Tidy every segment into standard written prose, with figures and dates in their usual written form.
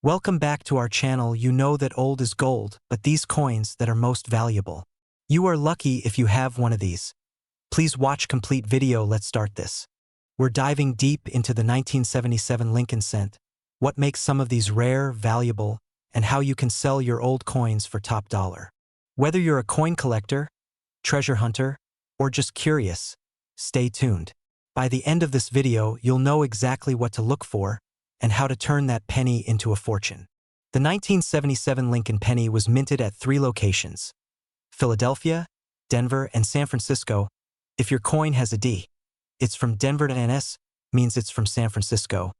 Welcome back to our channel. You know that old is gold, but these coins that are most valuable. You are lucky if you have one of these. Please watch complete video. Let's start this. We're diving deep into the 1977 Lincoln cent, what makes some of these rare, valuable, and how you can sell your old coins for top dollar. Whether you're a coin collector, treasure hunter, or just curious, stay tuned. By the end of this video, you'll know exactly what to look for and how to turn that penny into a fortune. The 1977 Lincoln penny was minted at 3 locations: Philadelphia, Denver, and San Francisco. If your coin has a D, it's from Denver, to NS means it's from San Francisco.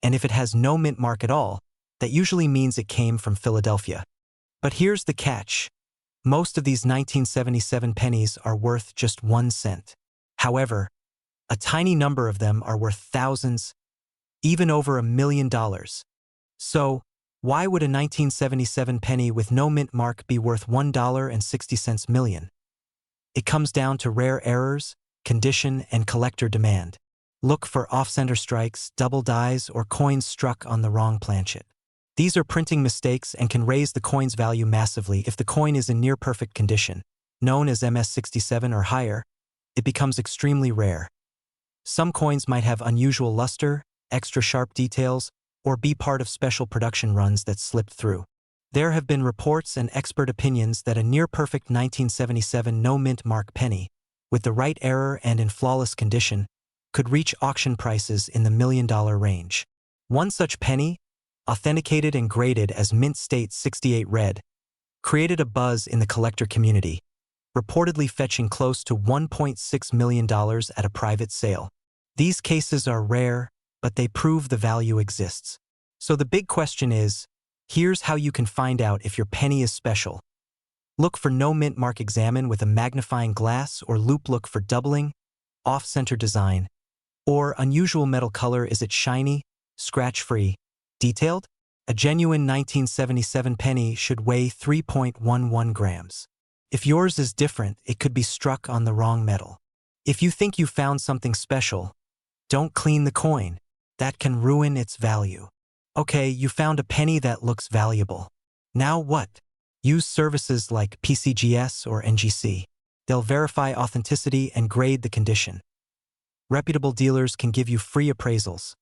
And if it has no mint mark at all, that usually means it came from Philadelphia. But here's the catch. Most of these 1977 pennies are worth just 1 cent. However, a tiny number of them are worth thousands, even over $1 million. So, why would a 1977 penny with no mint mark be worth $1.60 million? It comes down to rare errors, condition, and collector demand. Look for off-center strikes, double dies, or coins struck on the wrong planchet. These are printing mistakes and can raise the coin's value massively. If the coin is in near-perfect condition, known as MS67 or higher, it becomes extremely rare. Some coins might have unusual luster, extra sharp details, or be part of special production runs that slipped through. There have been reports and expert opinions that a near-perfect 1977 no-mint mark penny, with the right error and in flawless condition, could reach auction prices in the $1 million range. One such penny, authenticated and graded as Mint State 68 Red, created a buzz in the collector community, reportedly fetching close to $1.6 million at a private sale. These cases are rare, but they prove the value exists. So the big question is, here's how you can find out if your penny is special. Look for no mint mark. Examine with a magnifying glass or loupe. Look for doubling, off-center design, or unusual metal color. Is it shiny, scratch-free, detailed? A genuine 1977 penny should weigh 3.11 grams. If yours is different, it could be struck on the wrong metal. If you think you found something special, don't clean the coin. That can ruin its value. Okay, you found a penny that looks valuable. Now what? Use services like PCGS or NGC. They'll verify authenticity and grade the condition. Reputable dealers can give you free appraisals.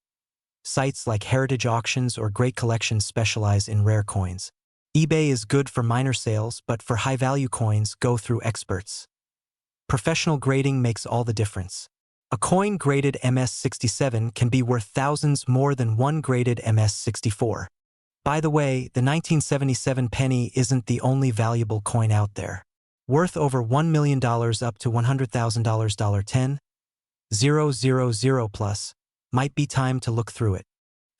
Sites like Heritage Auctions or Great Collections specialize in rare coins. eBay is good for minor sales, but for high-value coins, go through experts. Professional grading makes all the difference. A coin graded MS67 can be worth thousands more than one graded MS64. By the way, the 1977 penny isn't the only valuable coin out there. Worth over $1 million up to $100,000. 10,000 plus. Might be time to look through it.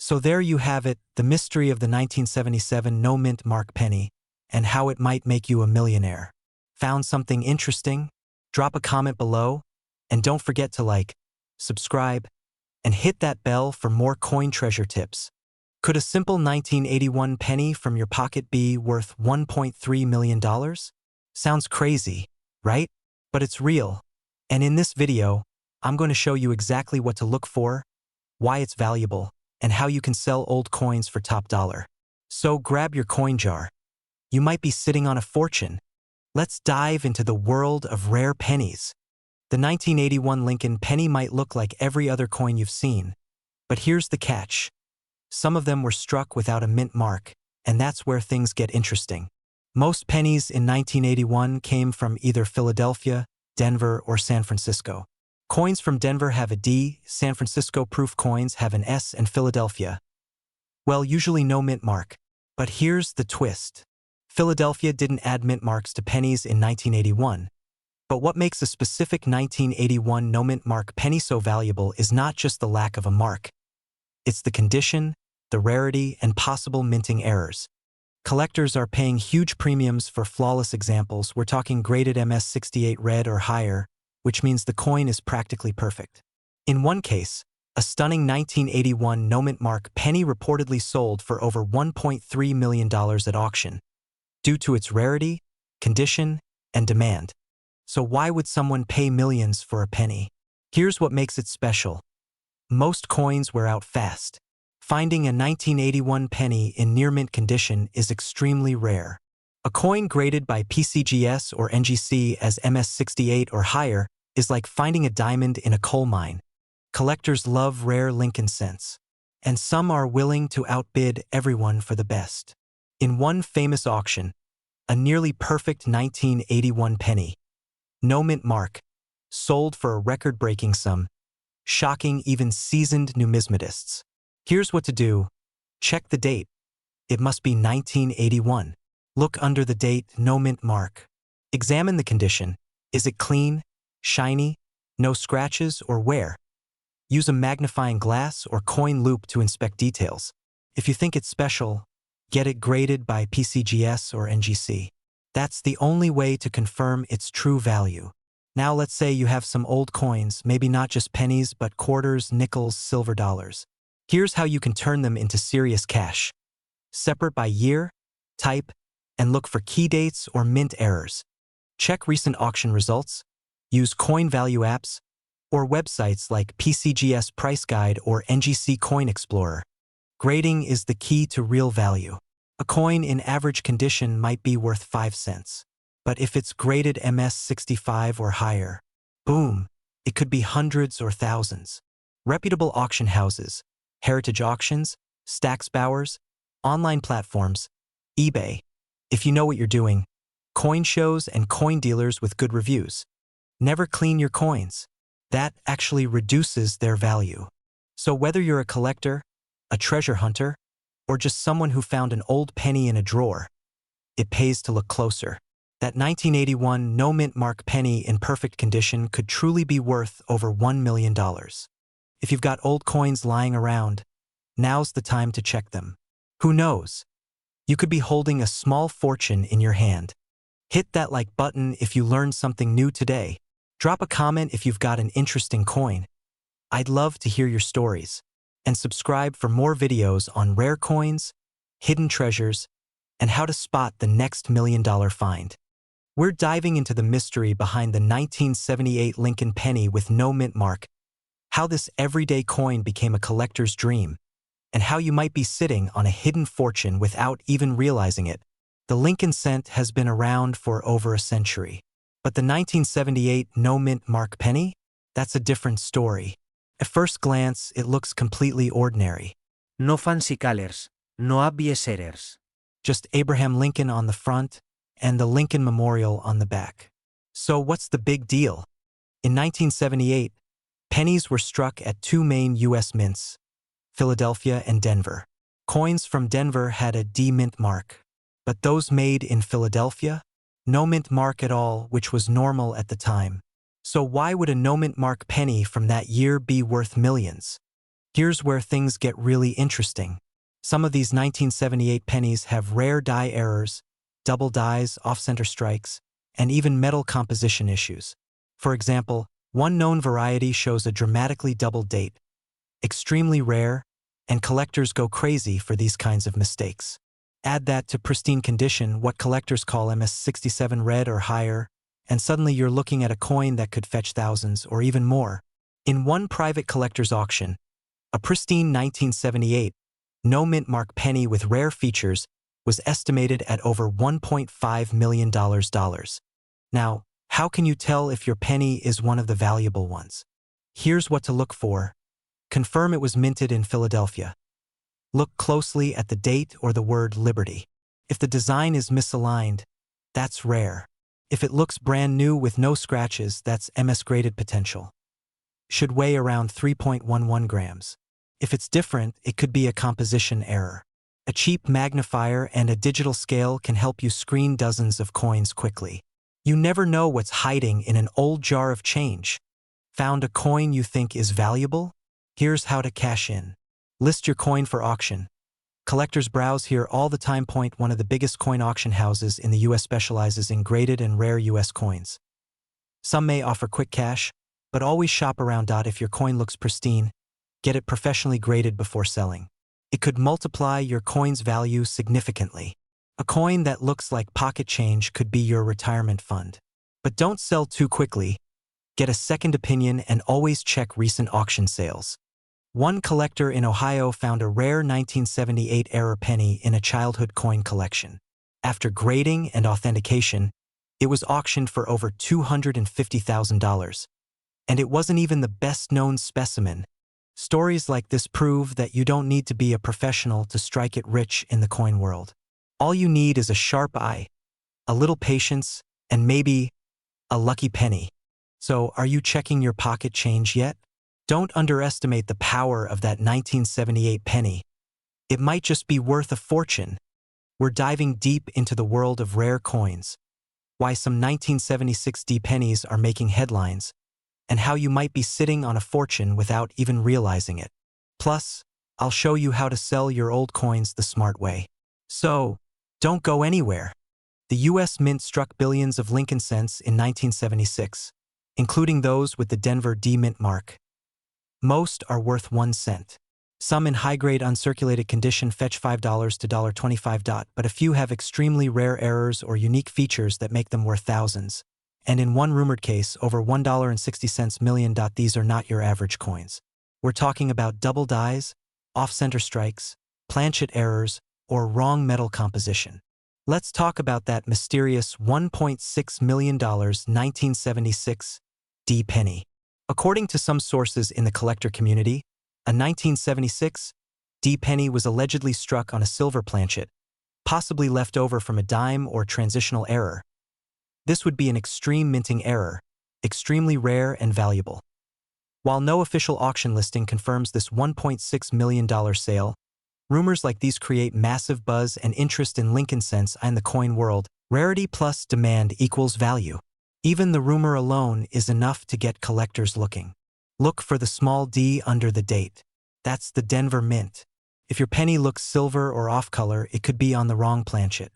So there you have it, the mystery of the 1977 no mint mark penny, and how it might make you a millionaire. Found something interesting? Drop a comment below, and don't forget to like, subscribe, and hit that bell for more coin treasure tips. Could a simple 1981 penny from your pocket be worth $1.3 million? Sounds crazy, right? But it's real. And in this video, I'm going to show you exactly what to look for, why it's valuable, and how you can sell old coins for top dollar. So grab your coin jar. You might be sitting on a fortune. Let's dive into the world of rare pennies. The 1981 Lincoln penny might look like every other coin you've seen, but here's the catch. Some of them were struck without a mint mark, and that's where things get interesting. Most pennies in 1981 came from either Philadelphia, Denver, or San Francisco. Coins from Denver have a D, San Francisco proof coins have an S, and Philadelphia, well, usually no mint mark. But here's the twist. Philadelphia didn't add mint marks to pennies in 1981. But what makes a specific 1981 no mint mark penny so valuable is not just the lack of a mark. It's the condition, the rarity, and possible minting errors. Collectors are paying huge premiums for flawless examples. We're talking graded MS68 Red or higher, which means the coin is practically perfect. In one case, a stunning 1981 no mint mark penny reportedly sold for over $1.3 million at auction, due to its rarity, condition, and demand. So why would someone pay millions for a penny? Here's what makes it special. Most coins wear out fast. Finding a 1981 penny in near-mint condition is extremely rare. A coin graded by PCGS or NGC as MS68 or higher is like finding a diamond in a coal mine. Collectors love rare Lincoln cents, and some are willing to outbid everyone for the best. In one famous auction, a nearly perfect 1981 penny, no mint mark, sold for a record-breaking sum, shocking even seasoned numismatists. Here's what to do. Check the date. It must be 1981. Look under the date, no mint mark. Examine the condition. Is it clean, shiny, no scratches, or wear? Use a magnifying glass or coin loop to inspect details. If you think it's special, get it graded by PCGS or NGC. That's the only way to confirm its true value. Now let's say you have some old coins, maybe not just pennies, but quarters, nickels, silver dollars. Here's how you can turn them into serious cash. Separate by year, type, and look for key dates or mint errors. Check recent auction results, use coin value apps, or websites like PCGS Price Guide or NGC Coin Explorer. Grading is the key to real value. A coin in average condition might be worth 5 cents. But if it's graded MS65 or higher, boom, it could be hundreds or thousands. Reputable auction houses, heritage auctions, Stax Bowers, online platforms, eBay. If you know what you're doing, coin shows and coin dealers with good reviews. Never clean your coins. That actually reduces their value. So whether you're a collector, a treasure hunter, or just someone who found an old penny in a drawer, it pays to look closer. That 1981 no-mint mark penny in perfect condition could truly be worth over $1 million. If you've got old coins lying around, now's the time to check them. Who knows? You could be holding a small fortune in your hand. Hit that like button if you learned something new today. Drop a comment if you've got an interesting coin. I'd love to hear your stories. And subscribe for more videos on rare coins, hidden treasures, and how to spot the next $1 million find. We're diving into the mystery behind the 1978 Lincoln penny with no mint mark, how this everyday coin became a collector's dream, and how you might be sitting on a hidden fortune without even realizing it. The Lincoln cent has been around for over a century. But the 1978 no mint mark penny? That's a different story. At first glance, it looks completely ordinary. No fancy colors, no obvious errors. Just Abraham Lincoln on the front and the Lincoln Memorial on the back. So what's the big deal? In 1978, pennies were struck at two main U.S. mints, Philadelphia and Denver. Coins from Denver had a D mint mark, but those made in Philadelphia? No mint mark at all, which was normal at the time. So why would a no mint mark penny from that year be worth millions? Here's where things get really interesting. Some of these 1978 pennies have rare die errors, double dies, off-center strikes, and even metal composition issues. For example, one known variety shows a dramatically doubled date. Extremely rare, and collectors go crazy for these kinds of mistakes. Add that to pristine condition, what collectors call MS67 red or higher, and suddenly you're looking at a coin that could fetch thousands or even more. In one private collector's auction, a pristine 1978 no mint mark penny with rare features was estimated at over $1.5 million. Now, how can you tell if your penny is one of the valuable ones? Here's what to look for. Confirm it was minted in Philadelphia. Look closely at the date or the word Liberty. If the design is misaligned, that's rare. If it looks brand new with no scratches, that's MS-graded potential. Should weigh around 3.11 grams. If it's different, it could be a composition error. A cheap magnifier and a digital scale can help you screen dozens of coins quickly. You never know what's hiding in an old jar of change. Found a coin you think is valuable? Here's how to cash in. List your coin for auction. Collectors browse here all the time. One of the biggest coin auction houses in the US specializes in graded and rare US coins. Some may offer quick cash, but always shop around. If your coin looks pristine, get it professionally graded before selling. It could multiply your coin's value significantly. A coin that looks like pocket change could be your retirement fund. But don't sell too quickly. Get a second opinion and always check recent auction sales. One collector in Ohio found a rare 1978 error penny in a childhood coin collection. After grading and authentication, it was auctioned for over $250,000. And it wasn't even the best-known specimen. Stories like this prove that you don't need to be a professional to strike it rich in the coin world. All you need is a sharp eye, a little patience, and maybe a lucky penny. So, are you checking your pocket change yet? Don't underestimate the power of that 1978 penny. It might just be worth a fortune. We're diving deep into the world of rare coins, why some 1976 D pennies are making headlines, and how you might be sitting on a fortune without even realizing it. Plus, I'll show you how to sell your old coins the smart way. So, don't go anywhere. The U.S. Mint struck billions of Lincoln cents in 1976, including those with the Denver D Mint mark. Most are worth 1 cent. Some in high-grade uncirculated condition fetch $5 to $25, but a few have extremely rare errors or unique features that make them worth thousands. And in one rumored case, over $1.60 million. These are not your average coins. We're talking about double dies, off-center strikes, planchet errors, or wrong metal composition. Let's talk about that mysterious $1.6 million 1976 D penny. According to some sources in the collector community, a 1976 D penny was allegedly struck on a silver planchet, possibly left over from a dime or transitional error. This would be an extreme minting error, extremely rare and valuable. While no official auction listing confirms this $1.6 million sale, rumors like these create massive buzz and interest in Lincoln cents and the coin world. Rarity plus demand equals value. Even the rumor alone is enough to get collectors looking. Look for the small d under the date. That's the Denver Mint. If your penny looks silver or off-color, it could be on the wrong planchet.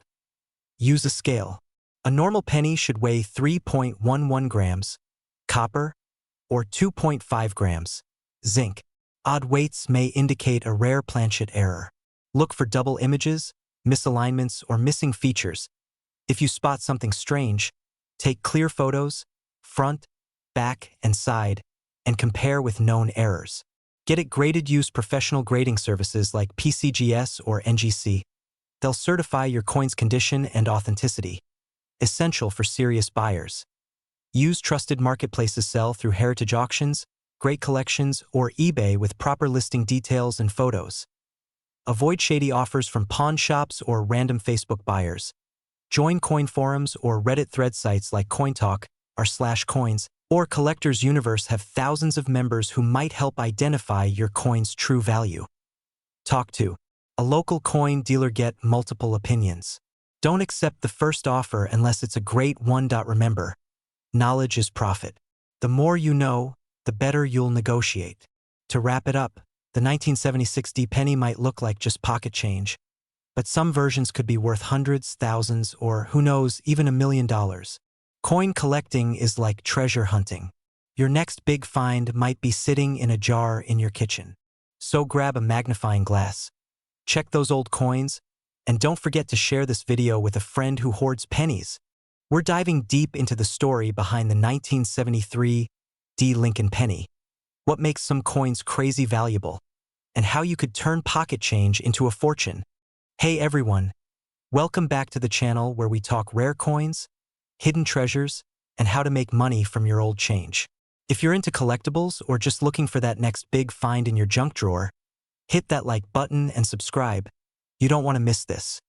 Use a scale. A normal penny should weigh 3.11 grams, copper, or 2.5 grams, zinc. Odd weights may indicate a rare planchet error. Look for double images, misalignments, or missing features. If you spot something strange, take clear photos, front, back, and side, and compare with known errors. Get it graded. Use professional grading services like PCGS or NGC. They'll certify your coin's condition and authenticity. Essential for serious buyers. Use trusted marketplaces. Sell through heritage auctions, great collections, or eBay with proper listing details and photos. Avoid shady offers from pawn shops or random Facebook buyers. Join coin forums or Reddit thread sites like CoinTalk, r/coins, or Collectors Universe have thousands of members who might help identify your coin's true value. Talk to a local coin dealer. Get multiple opinions. Don't accept the first offer unless it's a great one. Remember, knowledge is profit. The more you know, the better you'll negotiate. To wrap it up, the 1976 D penny might look like just pocket change, but some versions could be worth hundreds, thousands, or who knows, even $1 million. Coin collecting is like treasure hunting. Your next big find might be sitting in a jar in your kitchen. So grab a magnifying glass, check those old coins, and don't forget to share this video with a friend who hoards pennies. We're diving deep into the story behind the 1973 D Lincoln penny, what makes some coins crazy valuable, and how you could turn pocket change into a fortune. Hey everyone, welcome back to the channel where we talk rare coins, hidden treasures, and how to make money from your old change. If you're into collectibles or just looking for that next big find in your junk drawer, hit that like button and subscribe. You don't want to miss this.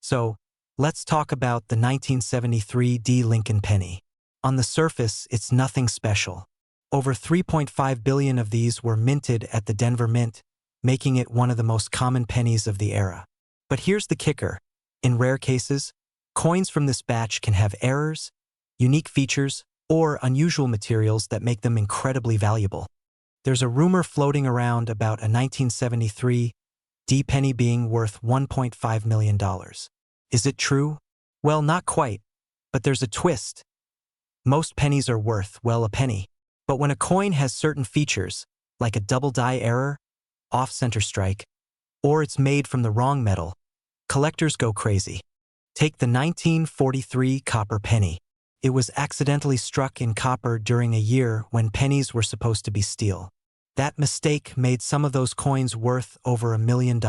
So, let's talk about the 1973 D Lincoln penny. On the surface, it's nothing special. Over 3.5 billion of these were minted at the Denver Mint, making it one of the most common pennies of the era. But here's the kicker. In rare cases, coins from this batch can have errors, unique features, or unusual materials that make them incredibly valuable. There's a rumor floating around about a 1973 D penny being worth $1.5 million. Is it true? Well, not quite, but there's a twist. Most pennies are worth, well, a penny. But when a coin has certain features, like a double die error, off-center strike, or it's made from the wrong metal, collectors go crazy. Take the 1943 copper penny. It was accidentally struck in copper during a year when pennies were supposed to be steel. That mistake made some of those coins worth over $1 million.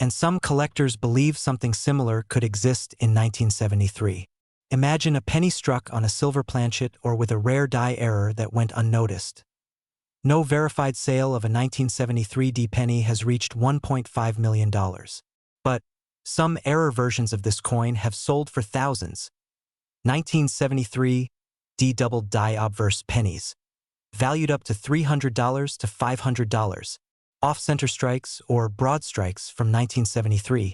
And some collectors believe something similar could exist in 1973. Imagine a penny struck on a silver planchet or with a rare die error that went unnoticed. No verified sale of a 1973 D penny has reached $1.5 million. But some error versions of this coin have sold for thousands. 1973 D double die obverse pennies, valued up to $300 to $500. Off-center strikes or broad strikes from 1973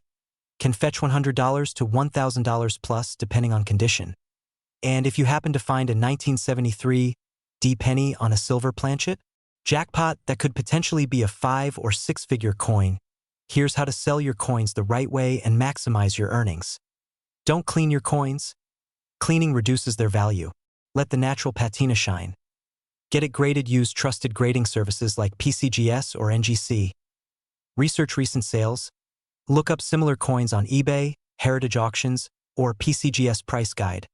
can fetch $100 to $1,000 plus depending on condition. And if you happen to find a 1973 D penny on a silver planchet, jackpot that could potentially be a 5- or 6-figure coin. Here's how to sell your coins the right way and maximize your earnings. Don't clean your coins. Cleaning reduces their value. Let the natural patina shine. Get it graded. Use trusted grading services like PCGS or NGC. Research recent sales. Look up similar coins on eBay, Heritage Auctions, or PCGS Price Guide.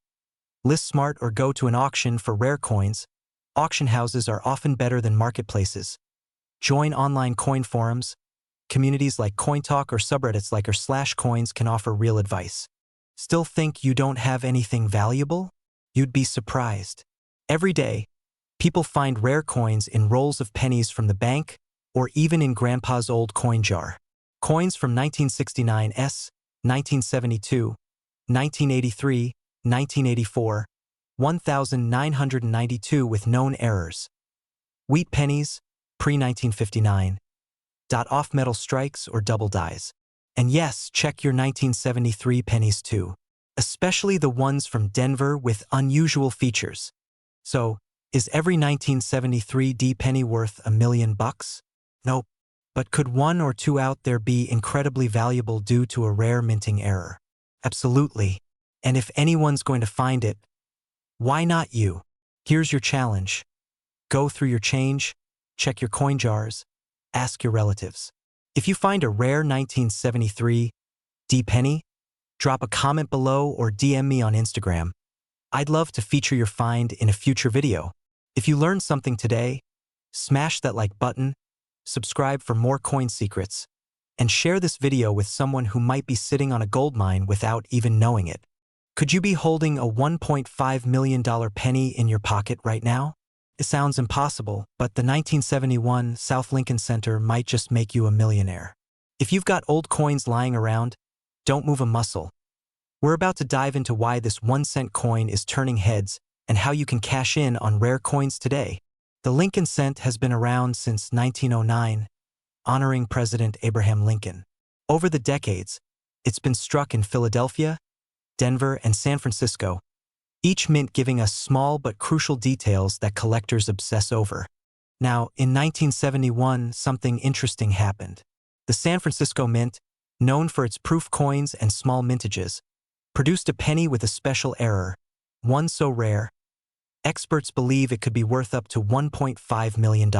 List smart or go to an auction for rare coins. Auction houses are often better than marketplaces. Join online coin forums. Communities like CoinTalk or subreddits like r/coins can offer real advice. Still think you don't have anything valuable? You'd be surprised. Every day, people find rare coins in rolls of pennies from the bank or even in Grandpa's old coin jar. Coins from 1969, 1972, 1983, 1984, 1992 with known errors. Wheat pennies, pre-1959. Off metal strikes or double dies. And yes, check your 1973 pennies too, especially the ones from Denver with unusual features. So, is every 1973 D penny worth $1 million? Nope. But could one or two out there be incredibly valuable due to a rare minting error? Absolutely. And if anyone's going to find it, why not you? Here's your challenge. Go through your change, check your coin jars, ask your relatives. If you find a rare 1973 D penny, drop a comment below or DM me on Instagram. I'd love to feature your find in a future video. If you learned something today, smash that like button, subscribe for more coin secrets, and share this video with someone who might be sitting on a goldmine without even knowing it. Could you be holding a $1.5 million penny in your pocket right now? It sounds impossible, but the 1971 South Lincoln Center might just make you a millionaire. If you've got old coins lying around, don't move a muscle. We're about to dive into why this 1-cent coin is turning heads and how you can cash in on rare coins today. The Lincoln cent has been around since 1909, honoring President Abraham Lincoln. Over the decades, it's been struck in Philadelphia, Denver, and San Francisco, each mint giving us small but crucial details that collectors obsess over. Now, in 1971, something interesting happened. The San Francisco Mint, known for its proof coins and small mintages, produced a penny with a special error, one so rare, experts believe it could be worth up to $1.5 million.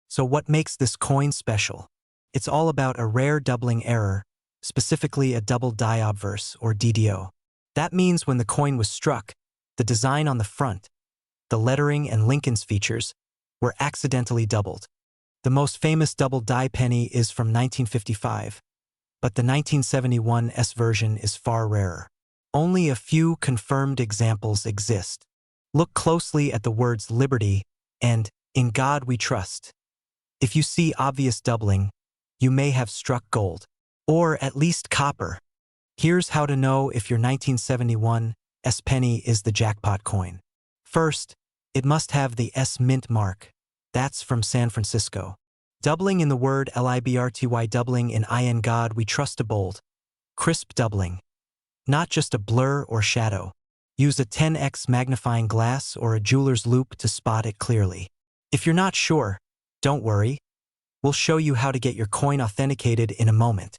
So what makes this coin special? It's all about a rare doubling error, specifically a double die obverse or DDO. That means when the coin was struck, the design on the front, the lettering and Lincoln's features, were accidentally doubled. The most famous double die penny is from 1955, but the 1971 S version is far rarer. Only a few confirmed examples exist. Look closely at the words Liberty and In God We Trust. If you see obvious doubling, you may have struck gold, or at least copper. Here's how to know if your 1971 S penny is the jackpot coin. First, it must have the S mint mark. That's from San Francisco. Doubling in the word LIBRTY, doubling in IN God We Trust, a bold, crisp doubling. Not just a blur or shadow. Use a 10x magnifying glass or a jeweler's loupe to spot it clearly. If you're not sure, don't worry. We'll show you how to get your coin authenticated in a moment.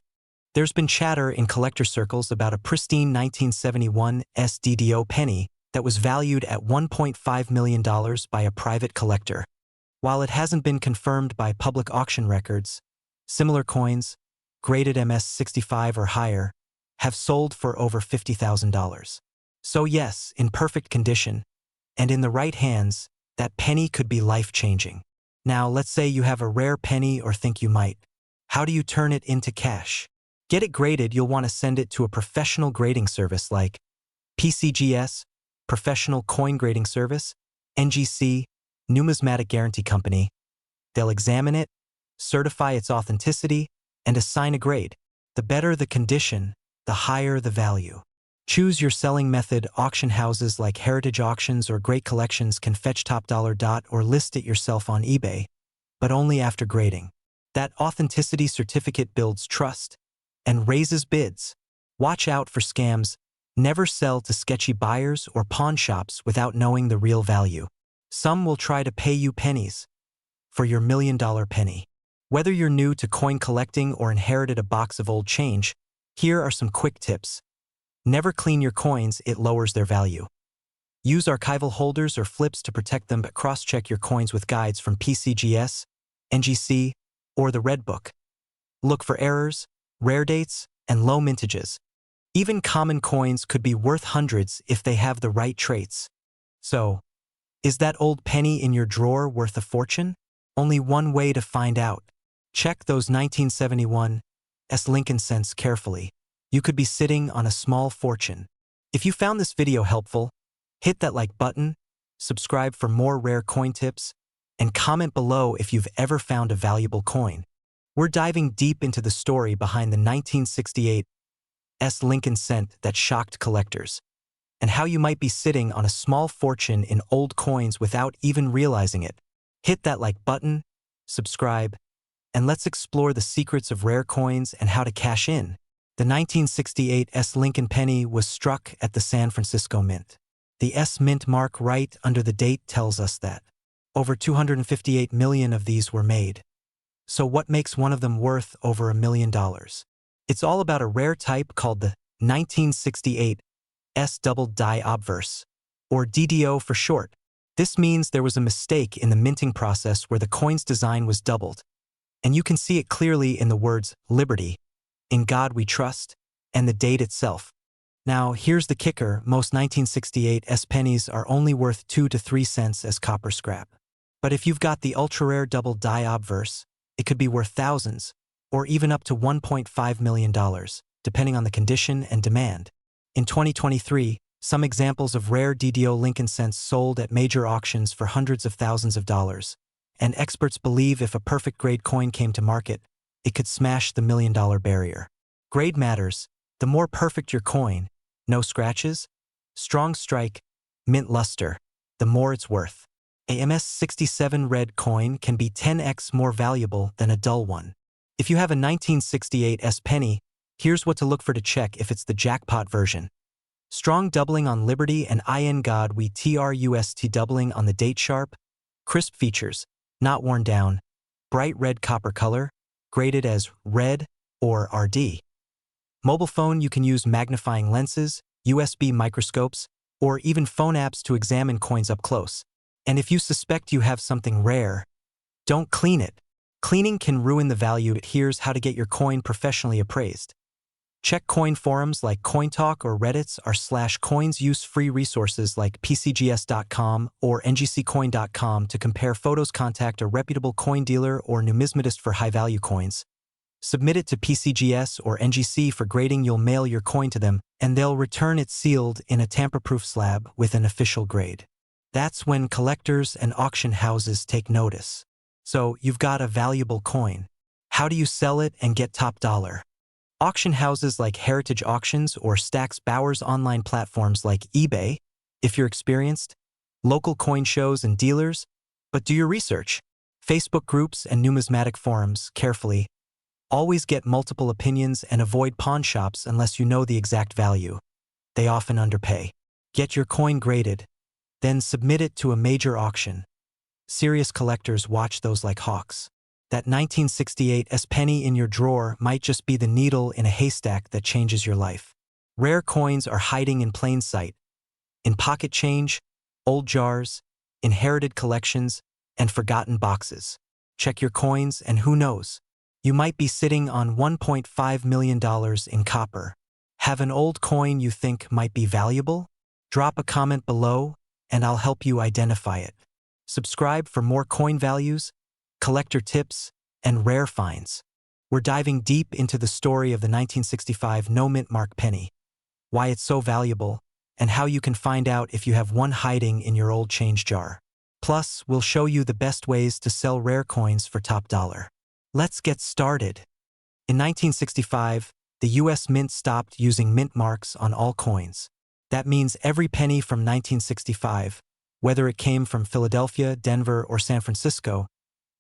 There's been chatter in collector circles about a pristine 1971 SDDO penny that was valued at $1.5 million by a private collector. While it hasn't been confirmed by public auction records, similar coins, graded MS65 or higher, have sold for over $50,000. So yes, in perfect condition, and in the right hands, that penny could be life-changing. Now, let's say you have a rare penny or think you might. How do you turn it into cash? Get it graded. You'll want to send it to a professional grading service like PCGS, Professional Coin Grading Service, NGC, Numismatic Guarantee Company. They'll examine it, certify its authenticity, and assign a grade. The better the condition, the higher the value. Choose your selling method. Auction houses like Heritage Auctions or Great Collections can fetch top dollar. Or list it yourself on eBay, but only after grading. That authenticity certificate builds trust and raises bids. Watch out for scams. Never sell to sketchy buyers or pawn shops without knowing the real value. Some will try to pay you pennies for your $1,000,000 penny. Whether you're new to coin collecting or inherited a box of old change, here are some quick tips. Never clean your coins, it lowers their value. Use archival holders or flips to protect them, but cross-check your coins with guides from PCGS, NGC, or the Red Book. Look for errors, rare dates, and low mintages. Even common coins could be worth hundreds if they have the right traits. So, is that old penny in your drawer worth a fortune? Only one way to find out. Check those 1971 Lincoln cents carefully. You could be sitting on a small fortune. If you found this video helpful, hit that like button, subscribe for more rare coin tips, and comment below if you've ever found a valuable coin. We're diving deep into the story behind the 1968 Lincoln cent that shocked collectors, and how you might be sitting on a small fortune in old coins without even realizing it. Hit that like button, subscribe, and let's explore the secrets of rare coins and how to cash in. The 1968 Lincoln penny was struck at the San Francisco Mint. The S mint mark right under the date tells us that over 258 million of these were made. So what makes one of them worth over $1,000,000? It's all about a rare type called the 1968 double die obverse, or DDO for short. This means there was a mistake in the minting process where the coin's design was doubled. And you can see it clearly in the words Liberty, In God We Trust, and the date itself. Now, here's the kicker. Most 1968 pennies are only worth 2 to 3 cents as copper scrap. But if you've got the ultra-rare double die obverse, it could be worth thousands, or even up to $1.5 million, depending on the condition and demand. In 2023, some examples of rare DDO Lincoln cents sold at major auctions for hundreds of thousands of dollars, and experts believe if a perfect grade coin came to market, it could smash the $1,000,000 barrier. Grade matters. The more perfect your coin, no scratches, strong strike, mint luster, the more it's worth. A MS-67 red coin can be 10x more valuable than a dull one. If you have a 1968 penny, here's what to look for to check if it's the jackpot version. Strong doubling on Liberty and in God We Trust doubling on the date sharp, crisp features, not worn down, bright red copper color, graded as red or RD. Mobile phone, you can use magnifying lenses, USB microscopes, or even phone apps to examine coins up close. And if you suspect you have something rare, don't clean it. Cleaning can ruin the value. Here's how to get your coin professionally appraised. Check coin forums like CoinTalk or Reddit's r/coins. Use free resources like PCGS.com or NGCcoin.com to compare photos. Contact a reputable coin dealer or numismatist for high-value coins. Submit it to PCGS or NGC for grading. You'll mail your coin to them, and they'll return it sealed in a tamper-proof slab with an official grade. That's when collectors and auction houses take notice. So, you've got a valuable coin. How do you sell it and get top dollar? Auction houses like Heritage Auctions or Stack's Bowers, online platforms like eBay, if you're experienced, local coin shows and dealers, but do your research. Facebook groups and numismatic forums, carefully. Always get multiple opinions and avoid pawn shops unless you know the exact value. They often underpay. Get your coin graded, then submit it to a major auction. Serious collectors watch those like hawks. That 1968 penny in your drawer might just be the needle in a haystack that changes your life. Rare coins are hiding in plain sight. In pocket change, old jars, inherited collections, and forgotten boxes. Check your coins and who knows? You might be sitting on $1.5 million in copper. Have an old coin you think might be valuable? Drop a comment below, and I'll help you identify it. Subscribe for more coin values collector tips, and rare finds. We're diving deep into the story of the 1965 no-mint mark penny, why it's so valuable, and how you can find out if you have one hiding in your old change jar. Plus, we'll show you the best ways to sell rare coins for top dollar. Let's get started. In 1965, the US Mint stopped using mint marks on all coins. That means every penny from 1965, whether it came from Philadelphia, Denver, or San Francisco,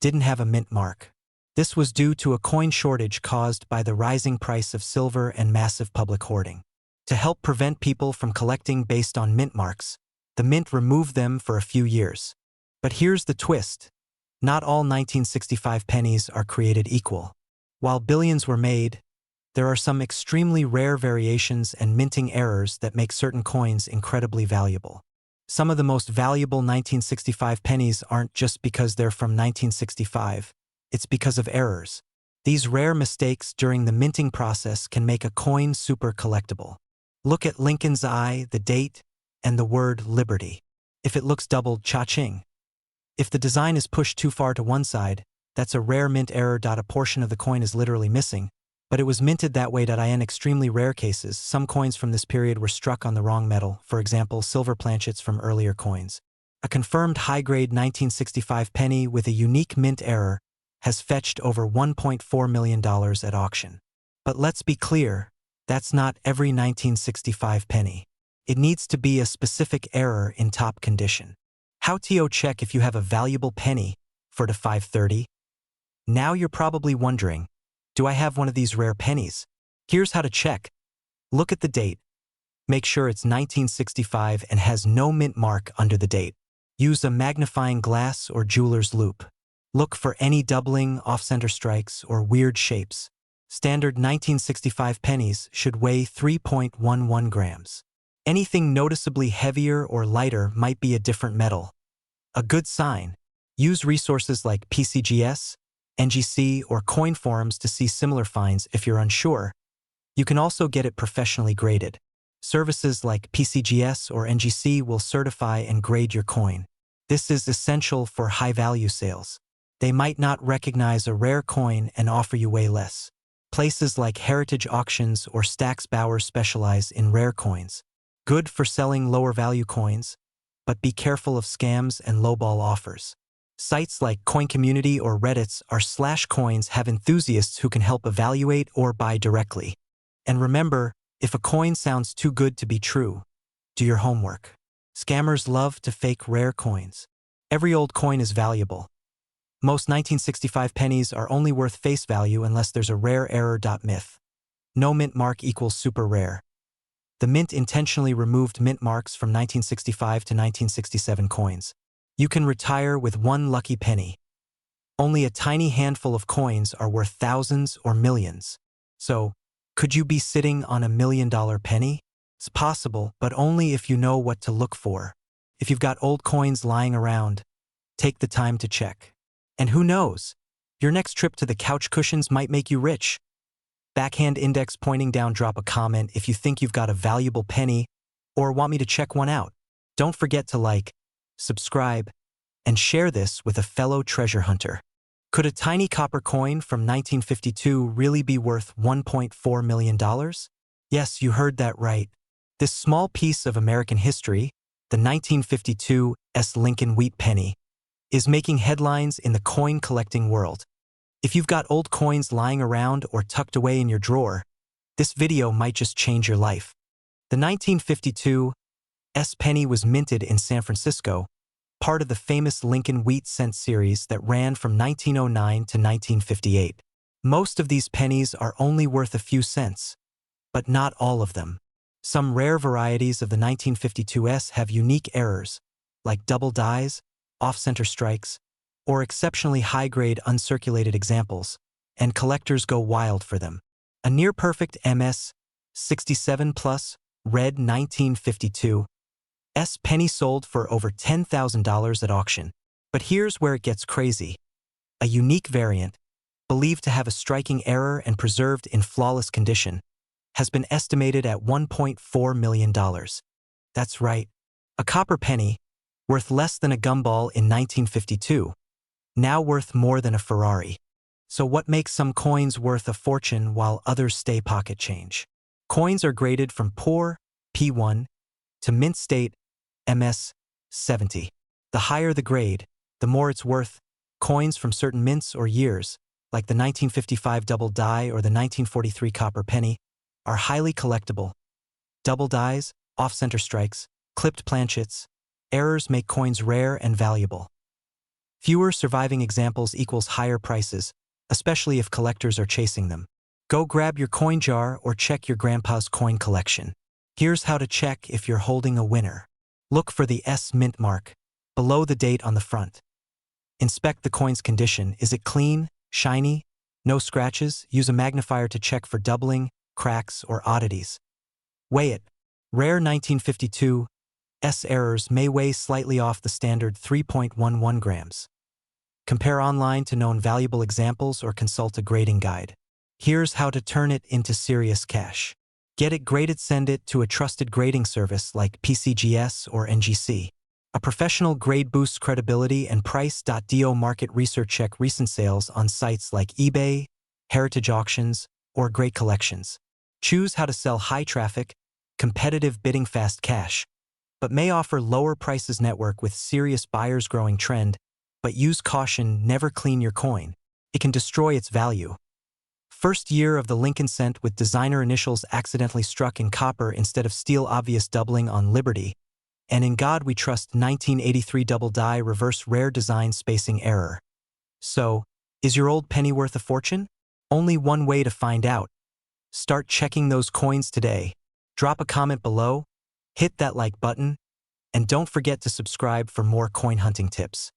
didn't have a mint mark. This was due to a coin shortage caused by the rising price of silver and massive public hoarding. To help prevent people from collecting based on mint marks, the mint removed them for a few years. But here's the twist. Not all 1965 pennies are created equal. While billions were made, there are some extremely rare variations and minting errors that make certain coins incredibly valuable. Some of the most valuable 1965 pennies aren't just because they're from 1965, it's because of errors. These rare mistakes during the minting process can make a coin super collectible. Look at Lincoln's eye, the date, and the word liberty. If it looks doubled, cha-ching. If the design is pushed too far to one side, that's a rare mint error. A portion of the coin is literally missing, but it was minted that way. In extremely rare cases, some coins from this period were struck on the wrong metal, for example, silver planchets from earlier coins. A confirmed high-grade 1965 penny with a unique mint error has fetched over $1.4 million at auction. But let's be clear, that's not every 1965 penny. It needs to be a specific error in top condition. How to check if you have a valuable penny for the 530? Now you're probably wondering, do I have one of these rare pennies? Here's how to check. Look at the date. Make sure it's 1965 and has no mint mark under the date. Use a magnifying glass or jeweler's loupe. Look for any doubling, off-center strikes, or weird shapes. Standard 1965 pennies should weigh 3.11 grams. Anything noticeably heavier or lighter might be a different metal. A good sign. Use resources like PCGS, NGC, or coin forums to see similar finds if you're unsure. You can also get it professionally graded. Services like PCGS or NGC will certify and grade your coin. This is essential for high-value sales. They might not recognize a rare coin and offer you way less. Places like Heritage Auctions or Stax Bauer specialize in rare coins. Good for selling lower-value coins, but be careful of scams and lowball offers. Sites like Coin Community or Reddit's r/coins have enthusiasts who can help evaluate or buy directly. And remember, if a coin sounds too good to be true, do your homework. Scammers love to fake rare coins. Every old coin is valuable. Most 1965 pennies are only worth face value unless there's a rare error. Myth. No mint mark equals super rare. The mint intentionally removed mint marks from 1965 to 1967 coins. You can retire with one lucky penny. Only a tiny handful of coins are worth thousands or millions. So, could you be sitting on $1 million penny? It's possible, but only if you know what to look for. If you've got old coins lying around, take the time to check. And who knows? Your next trip to the couch cushions might make you rich. Backhand index pointing down. Drop a comment if you think you've got a valuable penny or want me to check one out. Don't forget to like, subscribe, and share this with a fellow treasure hunter. Could a tiny copper coin from 1952 really be worth $1.4 million? Yes, you heard that right. This small piece of American history, the 1952 Lincoln wheat penny, is making headlines in the coin collecting world. If you've got old coins lying around or tucked away in your drawer, this video might just change your life. The 1952 penny was minted in San Francisco, part of the famous Lincoln wheat cent series that ran from 1909 to 1958. Most of these pennies are only worth a few cents, but not all of them. Some rare varieties of the 1952 have unique errors, like double dies, off-center strikes, or exceptionally high-grade uncirculated examples, and collectors go wild for them. A near-perfect MS 67 Plus Red 1952 penny sold for over $10,000 at auction. But here's where it gets crazy. A unique variant, believed to have a striking error and preserved in flawless condition, has been estimated at $1.4 million. That's right, a copper penny, worth less than a gumball in 1952, now worth more than a Ferrari. So what makes some coins worth a fortune while others stay pocket change? Coins are graded from poor, P1, to mint state, MS, 70. The higher the grade, the more it's worth. Coins from certain mints or years, like the 1955 double die or the 1943 copper penny, are highly collectible. Double dies, off-center strikes, clipped planchets, errors make coins rare and valuable. Fewer surviving examples equals higher prices, especially if collectors are chasing them. Go grab your coin jar or check your grandpa's coin collection. Here's how to check if you're holding a winner. Look for the S mint mark, below the date on the front. Inspect the coin's condition. Is it clean, shiny, no scratches? Use a magnifier to check for doubling, cracks, or oddities. Weigh it. Rare 1952 S errors may weigh slightly off the standard 3.11 grams. Compare online to known valuable examples or consult a grading guide. Here's how to turn it into serious cash. Get it graded. Send it to a trusted grading service like PCGS or NGC. A professional grade boosts credibility and price.do. Market research. Check recent sales on sites like eBay, Heritage Auctions, or Great Collections. Choose how to sell high traffic, competitive bidding. Fast cash, but may offer lower prices. Network with serious buyers. Growing trend, but use caution. Never clean your coin. It can destroy its value. First year of the Lincoln cent with designer initials accidentally struck in copper instead of steel. Obvious doubling on Liberty. And in God we trust. 1983 double die reverse rare design spacing error. So, is your old penny worth a fortune? Only one way to find out. Start checking those coins today. Drop a comment below, hit that like button, and don't forget to subscribe for more coin hunting tips.